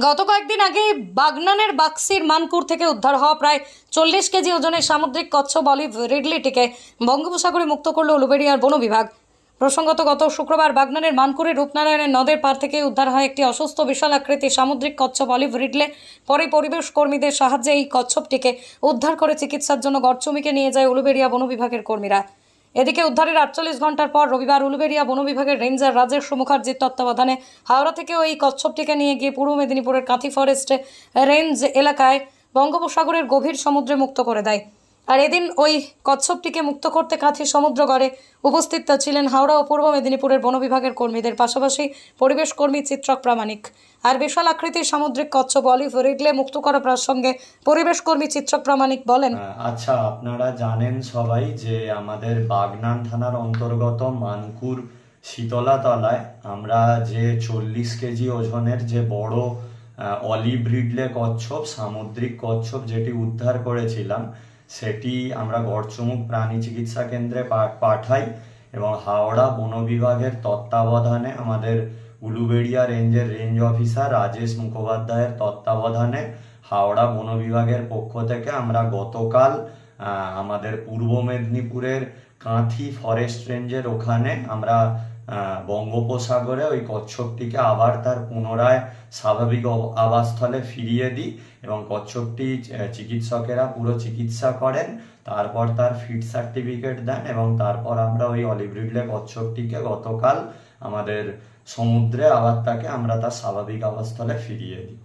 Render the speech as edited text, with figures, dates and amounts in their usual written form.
গত কয়েকদিন আগে বাগনানের বাক্সির মানপুর থেকে উদ্ধার হওয়া প্রায় 40 কেজি ওজনের সামুদ্রিক কচ্ছপ অলিভ রিডলিটিকে বঙ্গোপসাগরে মুক্ত করল উলুবেড়িয়ার বন বিভাগ। প্রসঙ্গত গত শুক্রবার বাগনানের মানপুরে রূপনারায়ণের নদের পার থেকে উদ্ধার হয় একটি অসুস্থ বিশাল আকৃতির সামুদ্রিক কচ্ছপ অলিভ রিডলে। পরে পরিবেশ কর্মীদের সাহায্যে এই কচ্ছপটিকে উদ্ধার করে চিকিৎসার জন্য গড়চুমিকে নিয়ে যায় উলুবেড়িয়া বন বিভাগের কর্মীরা। এদিকে উদ্ধারের 48 ঘন্টার পর রবিবার উলুবেড়িয়া বন বিভাগের রেঞ্জার রাজেশ মুখার্জির তত্ত্বাবধানে হাওড়া থেকে ওই কচ্ছপটিকে নিয়ে গিয়ে পূর্ব মেদিনীপুরের কাঁথি ফরেস্ট রেঞ্জ এলাকায় বঙ্গোপসাগরের গভীর সমুদ্রে মুক্ত করে দেয়। আর এদিন ওই কচ্ছপটিকে মুক্ত করতে কাঁথি সমুদ্রগড়ে উপস্থিত ছিলেন হাওড়া ও পূর্ব মেদিনীপুরের বন বিভাগের কর্মীদের পাশাপাশি পরিবেশ কর্মী চিত্রক প্রামাণিক। আর বিশাল আকৃতির সামুদ্রিক কচ্ছপ অলিভ রিডলে মুক্ত করা প্রসঙ্গে পরিবেশ কর্মী চিত্রক প্রামাণিক বলেন, আচ্ছা, আপনারা জানেন সবাই যে আমাদের বাগনান থানার অন্তর্গত মানপুর শীতলাতলায় আমরা যে 40 কেজি ওজনের যে বড় অলিভ রিডলে কচ্ছপ, সামুদ্রিক কচ্ছপ যেটি উদ্ধার করেছিলাম, সেটি আমরা গড়চুমুক প্রাণী চিকিৎসা কেন্দ্রে পাঠাই এবং হাওড়া বন বিভাগের তত্ত্বাবধানে আমাদের উলুবেড়িয়া রেঞ্জের রেঞ্জ অফিসার রাজেশ মুখোপাধ্যায়ের তত্ত্বাবধানে হাওড়া বন বিভাগের পক্ষ থেকে আমরা গতকাল আমাদের পূর্ব মেদিনীপুরের কাঁথি ফরেস্ট রেঞ্জের ওখানে আমরা বঙ্গোপসাগরে ওই কচ্ছপটিকে আবার তার পুনরায় স্বাভাবিক আবাসস্থলে ফিরিয়ে দিই এবং কচ্ছপটি চিকিৎসকেরা পুরো চিকিৎসা করেন, তারপর তার ফিট সার্টিফিকেট দেন এবং তারপর আমরা ওই অলিভ রিডলে কচ্ছপটিকে গতকাল আমাদের সমুদ্রে আবার তাকে আমরা তার স্বাভাবিক আবাসস্থলে ফিরিয়ে দিই।